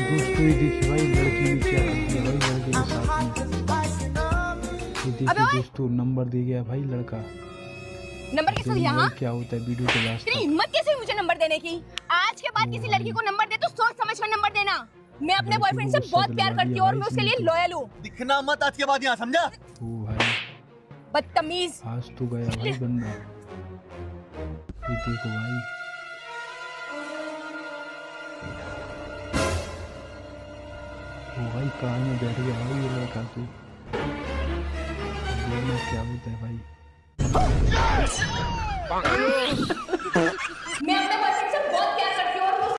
दोस्तों ये देखिए भाई लड़की ने क्या कर दिया भाई लड़के के साथ में। ये देखिए दोस्तों नंबर दे गया भाई लड़का। नंबर कैसे दिया? हाँ क्या होता है वीडियो के लास्ट तेरी हिम्मत कैसे हुई मुझे नंबर देने की? आज के बाद किसी लड़की को नंबर दे तो सोच समझ कर नंबर देना। मैं अपने बॉयफ्रेंड से बहुत प्यार करती हूँ और मैं उसके लिए लॉयल हूँ। दिखना मत आज के बाद यहाँ, समझा? ओ भाई बदतमीज। आज तो गया भाई बंदा। ये देखो भाई ओ भाई कार में बैठ गया भाई ये लड़का तो। देखना क्या होता है भाई। मैं अपने